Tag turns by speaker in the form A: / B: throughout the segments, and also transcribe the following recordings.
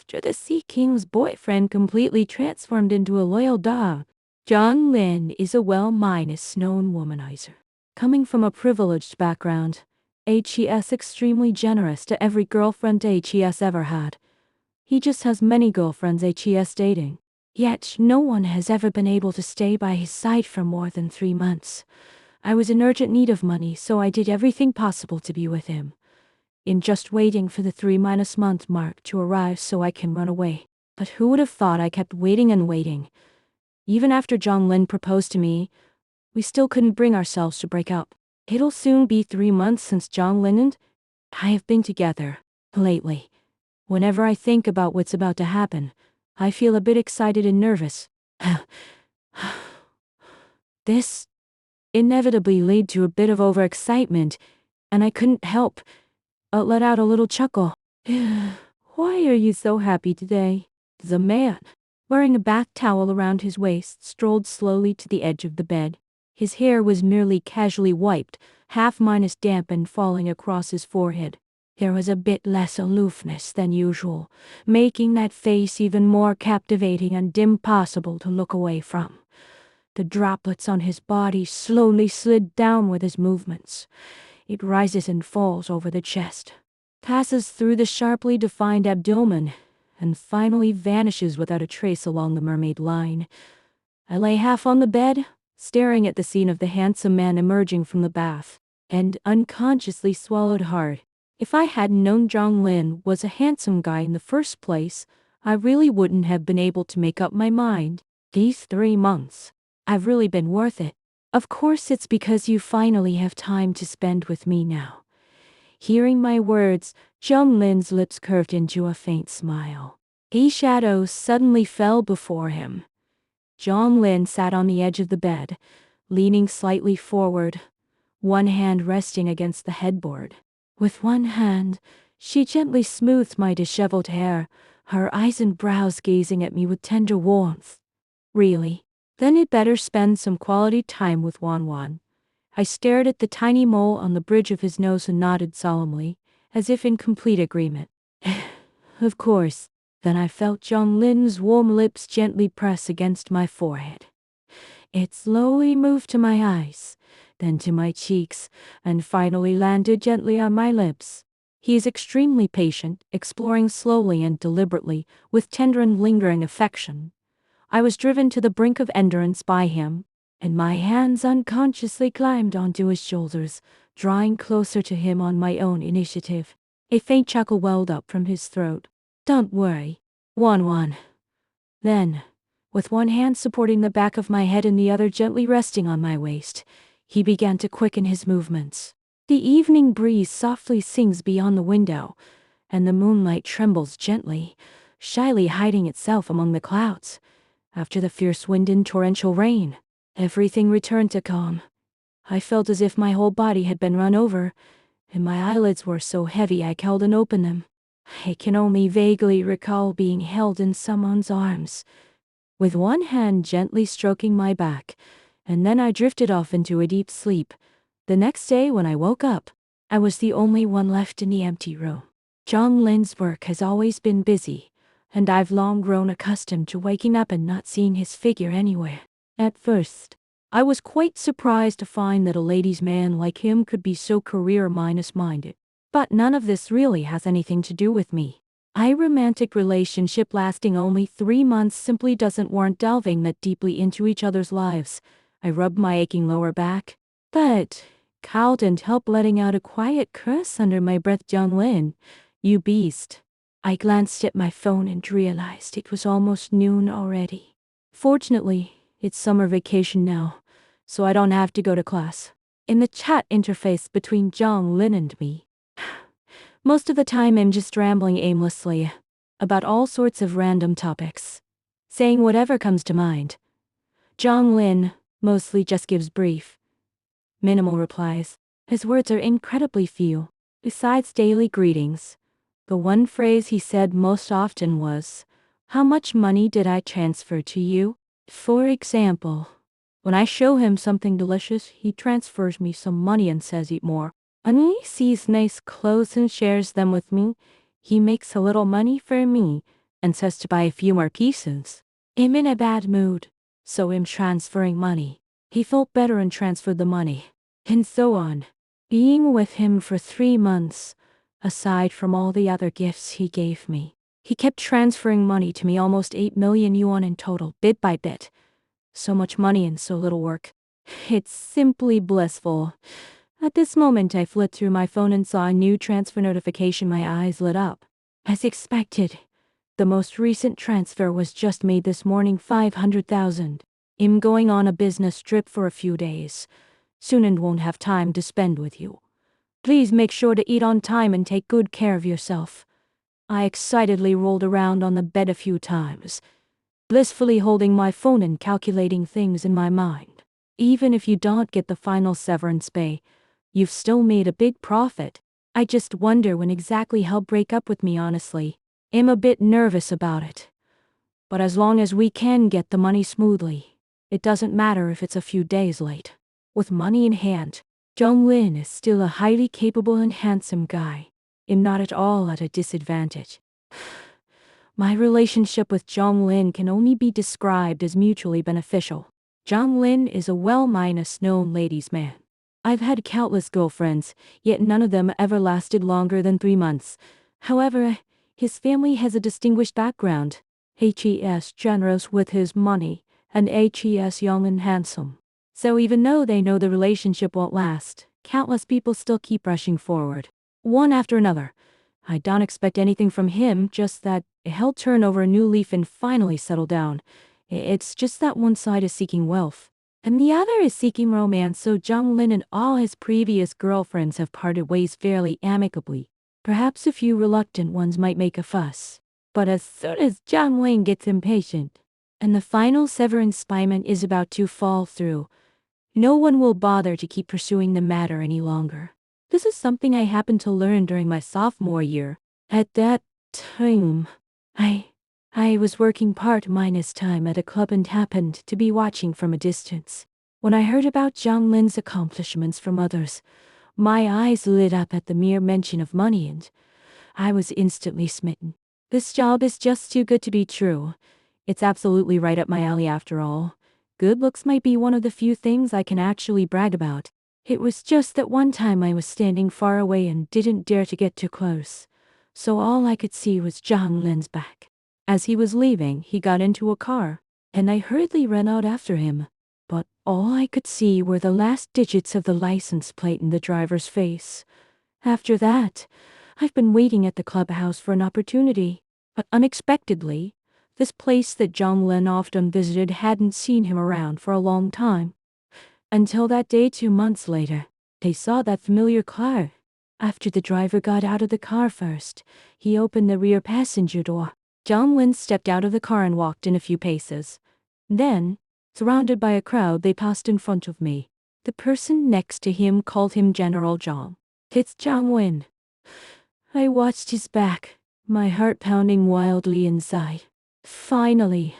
A: after the Sea King's boyfriend completely transformed into a loyal dog. John Lin is a well-known womanizer. Coming from a privileged background, HES extremely generous to every girlfriend HES ever had. He just has many girlfriends HES dating. Yet, no one has ever been able to stay by his side for more than 3 months. I was in urgent need of money, so I did everything possible to be with him. In just waiting for the 3-month mark to arrive so I can run away. But who would have thought I kept waiting and waiting? Even after John Lin proposed to me, we still couldn't bring ourselves to break up. It'll soon be 3 months since John Lin and I have been together. Lately, whenever I think about what's about to happen, I feel a bit excited and nervous. This inevitably led to a bit of overexcitement, and I couldn't help but let out a little chuckle. Why are you so happy today? The man, wearing a bath towel around his waist, strolled slowly to the edge of the bed. His hair was merely casually wiped, half-minus damp and falling across his forehead. There was a bit less aloofness than usual, making that face even more captivating and impossible to look away from. The droplets on his body slowly slid down with his movements. It rises and falls over the chest, passes through the sharply defined abdomen, and finally vanishes without a trace along the mermaid line. I lay half on the bed, staring at the scene of the handsome man emerging from the bath, and unconsciously swallowed hard. If I hadn't known Zhang Lin was a handsome guy in the first place, I really wouldn't have been able to make up my mind. These 3 months, I've really been worth it. Of course it's because you finally have time to spend with me now. Hearing my words, Zhang Lin's lips curved into a faint smile. His shadows suddenly fell before him. Zhang Lin sat on the edge of the bed, leaning slightly forward, one hand resting against the headboard. With one hand, she gently smoothed my disheveled hair, her eyes and brows gazing at me with tender warmth. Really? Then I'd better spend some quality time with Wan. I stared at the tiny mole on the bridge of his nose and nodded solemnly, as if in complete agreement. Of course. Then I felt Zhang Lin's warm lips gently press against my forehead. It slowly moved to my eyes, then to my cheeks, and finally landed gently on my lips. He is extremely patient, exploring slowly and deliberately, with tender and lingering affection. I was driven to the brink of endurance by him, and my hands unconsciously climbed onto his shoulders, drawing closer to him on my own initiative. A faint chuckle welled up from his throat. Don't worry, Wan. Then, with one hand supporting the back of my head and the other gently resting on my waist, he began to quicken his movements. The evening breeze softly sings beyond the window, and the moonlight trembles gently, shyly hiding itself among the clouds. After the fierce wind and torrential rain, everything returned to calm. I felt as if my whole body had been run over, and my eyelids were so heavy I couldn't open them. I can only vaguely recall being held in someone's arms, with one hand gently stroking my back, and then I drifted off into a deep sleep. The next day when I woke up, I was the only one left in the empty room. Zhang Lin's work has always been busy, and I've long grown accustomed to waking up and not seeing his figure anywhere. At first, I was quite surprised to find that a ladies' man like him could be so career-minded. But none of this really has anything to do with me. A romantic relationship lasting only 3 months simply doesn't warrant delving that deeply into each other's lives. I rubbed my aching lower back, but couldn't help letting out a quiet curse under my breath. Zhang Lin, you beast. I glanced at my phone and realized it was almost noon already. Fortunately, it's summer vacation now, so I don't have to go to class. In the chat interface between Zhang Lin and me, most of the time I'm just rambling aimlessly about all sorts of random topics, saying whatever comes to mind. Zhang Lin mostly just gives brief, minimal replies. His words are incredibly few. Besides daily greetings, the one phrase he said most often was, "How much money did I transfer to you?" For example, when I show him something delicious, he transfers me some money and says eat more. When he sees nice clothes and shares them with me, he makes a little money for me. and says to buy a few more pieces. I'm in a bad mood, so I'm transferring money. He felt better and transferred the money. And so on. Being with him for 3 months, aside from all the other gifts he gave me, he kept transferring money to me, almost 8 million yuan in total, bit by bit. So much money and so little work. It's simply blissful. At this moment, I flipped through my phone and saw a new transfer notification. My eyes lit up. As expected, the most recent transfer was just made this morning, 500,000. I'm going on a business trip for a few days soon and won't have time to spend with you. Please make sure to eat on time and take good care of yourself. I excitedly rolled around on the bed a few times, blissfully holding my phone and calculating things in my mind. Even if you don't get the final severance pay, you've still made a big profit. I just wonder when exactly he'll break up with me, honestly. I'm a bit nervous about it. But as long as we can get the money smoothly, it doesn't matter if it's a few days late. With money in hand, Zhonglin is still a highly capable and handsome guy. I'm not at all at a disadvantage. My relationship with Zhonglin can only be described as mutually beneficial. Zhonglin is a well-known ladies' man. I've had countless girlfriends, yet none of them ever lasted longer than 3 months. However, his family has a distinguished background. He's generous with his money, and he's young and handsome. So even though they know the relationship won't last, countless people still keep rushing forward, one after another. I don't expect anything from him, just that he'll turn over a new leaf and finally settle down. It's just that one side is seeking wealth, and the other is seeking romance, so Zhonglin and all his previous girlfriends have parted ways fairly amicably. Perhaps a few reluctant ones might make a fuss, but as soon as Zhonglin gets impatient, and the final severance payment is about to fall through, no one will bother to keep pursuing the matter any longer. This is something I happened to learn during my sophomore year. At that time, I was working part-time at a club and happened to be watching from a distance. When I heard about Zhonglin's accomplishments from others, my eyes lit up at the mere mention of money and I was instantly smitten. This job is just too good to be true. It's absolutely right up my alley after all. Good looks might be one of the few things I can actually brag about. It was just that one time I was standing far away and didn't dare to get too close, so all I could see was Zhonglin's back. As he was leaving, he got into a car, and I hurriedly ran out after him. But all I could see were the last digits of the license plate in the driver's face. After that, I've been waiting at the clubhouse for an opportunity, but unexpectedly, this place that Zhonglin often visited hadn't seen him around for a long time. Until that day 2 months later, they saw that familiar car. After the driver got out of the car first, he opened the rear passenger door. Zhonglin stepped out of the car and walked in a few paces. Then, surrounded by a crowd, they passed in front of me. The person next to him called him General Zhang. It's Zhonglin. I watched his back, my heart pounding wildly inside. Finally,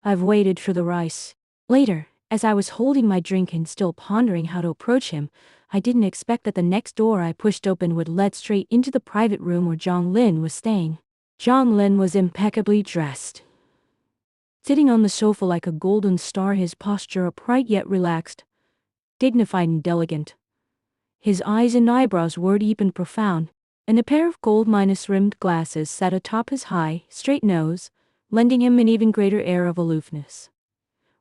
A: I've waited for the rice. Later, as I was holding my drink and still pondering how to approach him, I didn't expect that the next door I pushed open would lead straight into the private room where Zhonglin was staying. Zhonglin was impeccably dressed, sitting on the sofa like a golden star, his posture upright yet relaxed, dignified and elegant. His eyes and eyebrows were deep and profound, and a pair of gold-rimmed glasses sat atop his high, straight nose, lending him an even greater air of aloofness.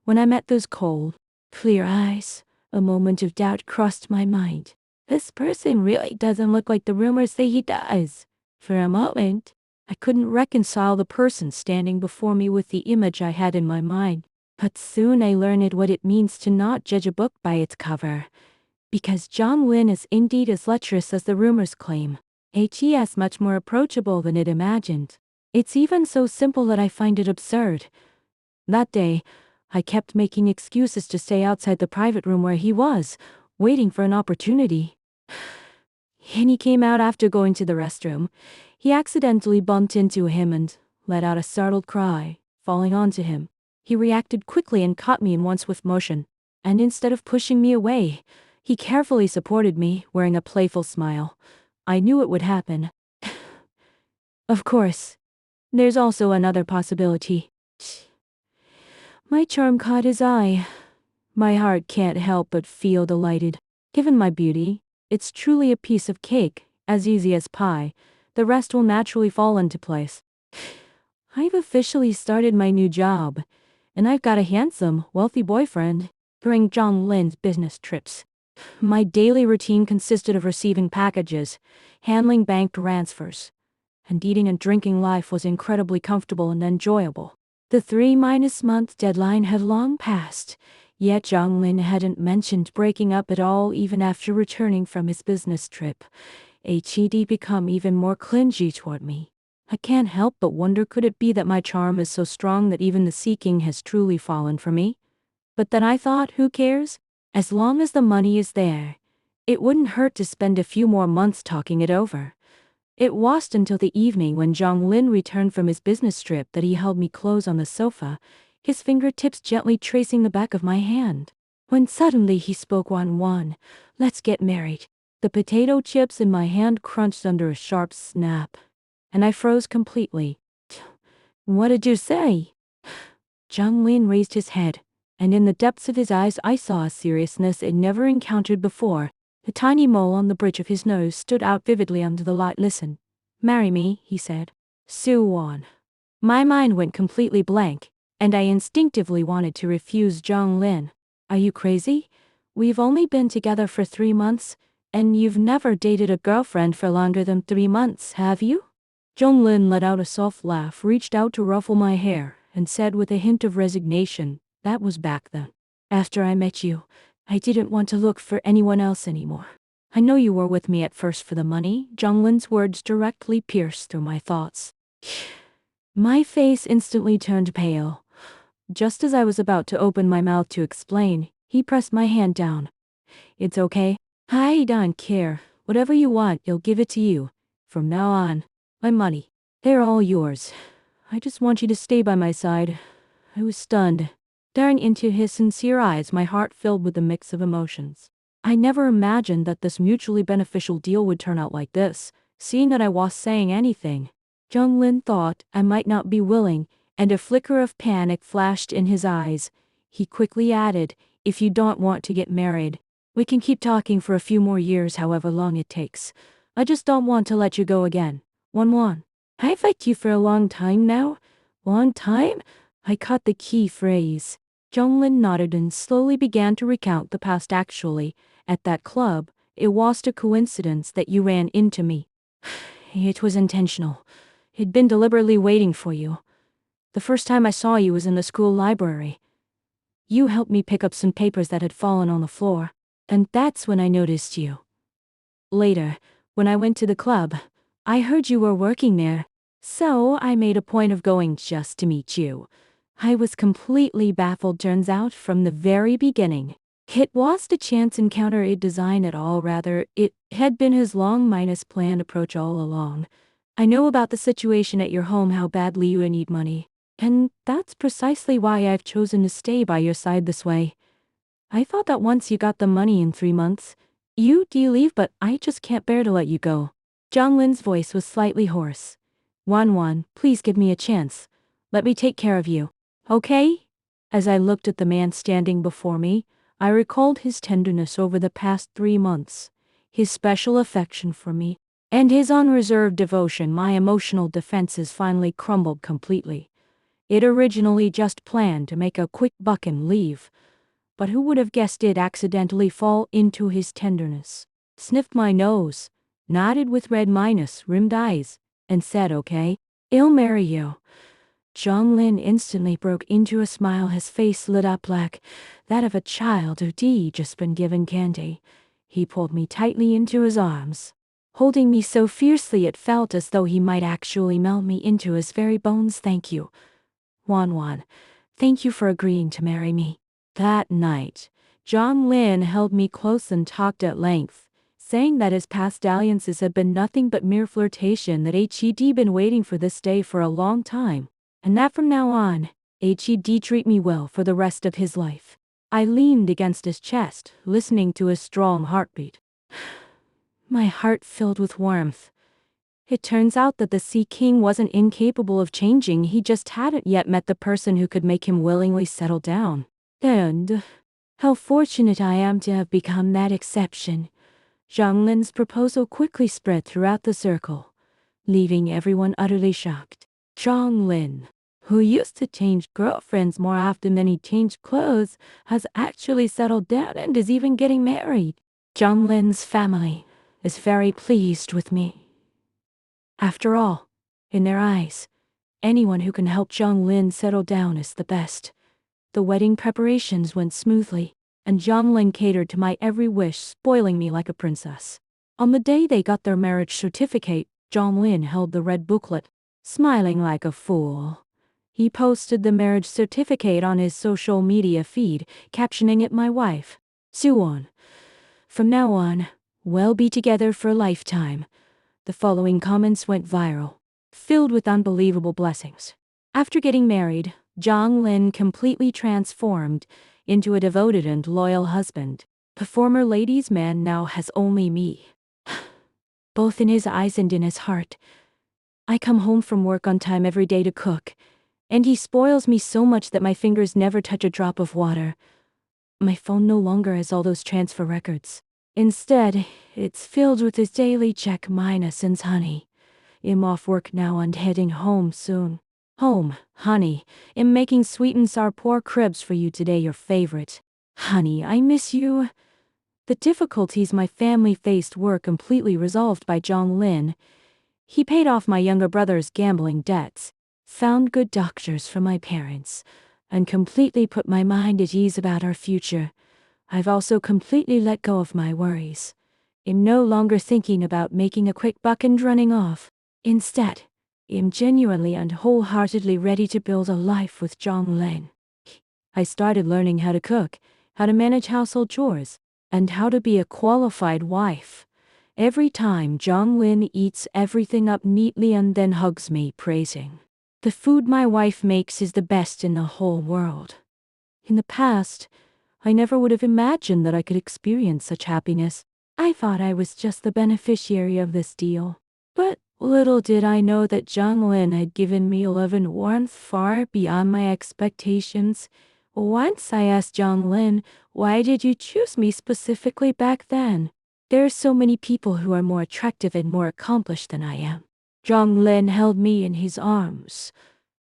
A: When I met those cold, clear eyes, a moment of doubt crossed my mind. This person really doesn't look like the rumors say he does. For a moment, I couldn't reconcile the person standing before me with the image I had in my mind. But soon I learned what it means to not judge a book by its cover. Because Zhonglin is indeed as lecherous as the rumors claim. He's much more approachable than it imagined. It's even so simple that I find it absurd. That day, I kept making excuses to stay outside the private room where he was, waiting for an opportunity. And he came out after going to the restroom. He accidentally bumped into him and let out a startled cry, falling onto him. He reacted quickly and caught me in one swift motion. And instead of pushing me away, he carefully supported me, wearing a playful smile. I knew it would happen. Of course, There's also another possibility. My charm caught his eye. My heart can't help but feel delighted. Given my beauty, it's truly a piece of cake, as easy as pie. The rest will naturally fall into place. I've officially started my new job, and I've got a handsome, wealthy boyfriend during John Lynn's business trips. My daily routine consisted of receiving packages, handling bank transfers, and eating and drinking. Life was incredibly comfortable and enjoyable. The 3-month deadline had long passed, yet John Lynn hadn't mentioned breaking up at all even after returning from his business trip. He'd become even more clingy toward me. I can't help but wonder, could it be that my charm is so strong that even the seeking has truly fallen for me? But then I thought, who cares? As long as the money is there, it wouldn't hurt to spend a few more months talking it over. It wasn't until the evening when Zhang Lin returned from his business trip that he held me close on the sofa, his fingertips gently tracing the back of my hand. When suddenly he spoke, "Wan, let's get married." The potato chips in my hand crunched under a sharp snap, and I froze completely. "What did you say?" Zhang Lin raised his head, and in the depths of his eyes I saw a seriousness I'd never encountered before. The tiny mole on the bridge of his nose stood out vividly under the light. "Listen. Marry me," he said. "Sue Wan." My mind went completely blank, and I instinctively wanted to refuse Zhang Lin. "Are you crazy? We've only been together for 3 months, and you've never dated a girlfriend for longer than 3 months, have you?" Zhang Lin let out a soft laugh, reached out to ruffle my hair, and said with a hint of resignation, "That was back then. After I met you, I didn't want to look for anyone else anymore. I know you were with me at first for the money." Zhang Lin's words directly pierced through my thoughts. My face instantly turned pale. Just as I was about to open my mouth to explain, he pressed my hand down. "It's okay. I don't care. Whatever you want, I'll give it to you. From now on, my money, they're all yours. I just want you to stay by my side." I was stunned. Staring into his sincere eyes, my heart filled with a mix of emotions. I never imagined that this mutually beneficial deal would turn out like this, seeing that I wasn't saying anything. Zhang Lin thought I might not be willing, and a flicker of panic flashed in his eyes. He quickly added, "If you don't want to get married, we can keep talking for a few more years, however long it takes. I just don't want to let you go again. Wan. I've liked you for a long time now." "Long time?" I caught the key phrase. Zhonglin nodded and slowly began to recount the past. "Actually, at that club, it was a coincidence that you ran into me. It was intentional. I'd been deliberately waiting for you. The first time I saw you was in the school library. You helped me pick up some papers that had fallen on the floor, and that's when I noticed you. Later, when I went to the club, I heard you were working there, so I made a point of going just to meet you." I was completely baffled. Turns out, from the very beginning, it wasn't a chance encounter at design at all. Rather, it had been his long-planned approach all along. "I know about the situation at your home, how badly you need money, and that's precisely why I've chosen to stay by your side this way. I thought that once you got the money in 3 months, you'd leave, but I just can't bear to let you go." Zhang Lin's voice was slightly hoarse. Wan, please give me a chance. Let me take care of you. Okay?" As I looked at the man standing before me, I recalled his tenderness over the past 3 months, his special affection for me, and his unreserved devotion. My emotional defenses finally crumbled completely. It originally just planned to make a quick buck and leave, but who would have guessed it'd accidentally fall into his tenderness? Sniffed my nose, nodded with rimmed eyes, and said, "Okay, I'll marry you." Zhang Lin instantly broke into a smile, his face lit up like that of a child who'd just been given candy. He pulled me tightly into his arms, holding me so fiercely it felt as though he might actually melt me into his very bones. "Thank you, Wan. Thank you for agreeing to marry me." That night, Zhang Lin held me close and talked at length, saying that his past dalliances had been nothing but mere flirtation, that he'd been waiting for this day for a long time, and that from now on, he'd treat me well for the rest of his life. I leaned against his chest, listening to his strong heartbeat. My heart filled with warmth. It turns out that the Sea King wasn't incapable of changing, he just hadn't yet met the person who could make him willingly settle down. And how fortunate I am to have become that exception. Zhang Lin's proposal quickly spread throughout the circle, leaving everyone utterly shocked. Zhang Lin, who used to change girlfriends more often than he changed clothes, has actually settled down and is even getting married. Zhang Lin's family is very pleased with me. After all, in their eyes, anyone who can help Zhang Lin settle down is the best. The wedding preparations went smoothly, and Zhang Lin catered to my every wish, spoiling me like a princess. On the day they got their marriage certificate, Zhang Lin held the red booklet, smiling like a fool. He posted the marriage certificate on his social media feed, captioning it "My wife, Suwon. From now on, we'll be together for a lifetime." The following comments went viral, filled with unbelievable blessings. After getting married, Zhang Lin completely transformed into a devoted and loyal husband. The former ladies' man now has only me, both in his eyes and in his heart. I come home from work on time every day to cook, and he spoils me so much that my fingers never touch a drop of water. My phone no longer has all those transfer records. Instead, it's filled with his daily check since honey. I'm off work now and heading home soon. Home, honey. I'm making sweet and sour pork ribs for you today, your favorite. Honey, I miss you. The difficulties my family faced were completely resolved by Zhang Lin. He paid off my younger brother's gambling debts, found good doctors for my parents, and completely put my mind at ease about our future. I've also completely let go of my worries. I'm no longer thinking about making a quick buck and running off. Instead, I'm genuinely and wholeheartedly ready to build a life with Zhang Lin. I started learning how to cook, how to manage household chores, and how to be a qualified wife. Every time Zhang Lin eats everything up neatly and then hugs me, praising, "The food my wife makes is the best in the whole world." In the past, I never would have imagined that I could experience such happiness. I thought I was just the beneficiary of this deal. But little did I know that Zhang Lin had given me love and warmth far beyond my expectations. Once I asked Zhang Lin, "Why did you choose me specifically back then? There are so many people who are more attractive and more accomplished than I am." Zhang Lin held me in his arms,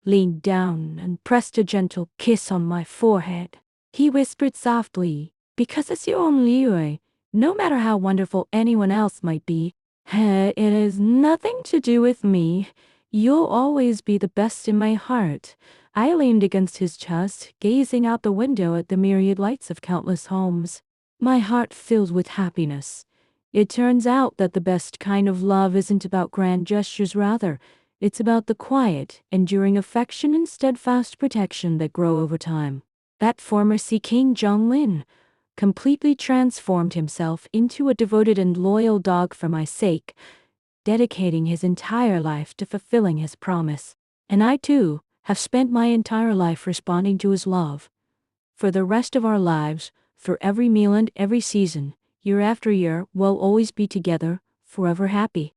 A: leaned down and pressed a gentle kiss on my forehead. He whispered softly, "Because it's your own Liu, no matter how wonderful anyone else might be, it has nothing to do with me. You'll always be the best in my heart." I leaned against his chest, gazing out the window at the myriad lights of countless homes, my heart filled with happiness. It turns out that the best kind of love isn't about grand gestures, rather, it's about the quiet, enduring affection and steadfast protection that grow over time. That former Sea King Zhang Lin completely transformed himself into a devoted and loyal dog for my sake, dedicating his entire life to fulfilling his promise. And I, too, have spent my entire life responding to his love. For the rest of our lives, for every meal and every season, year after year, we'll always be together, forever happy.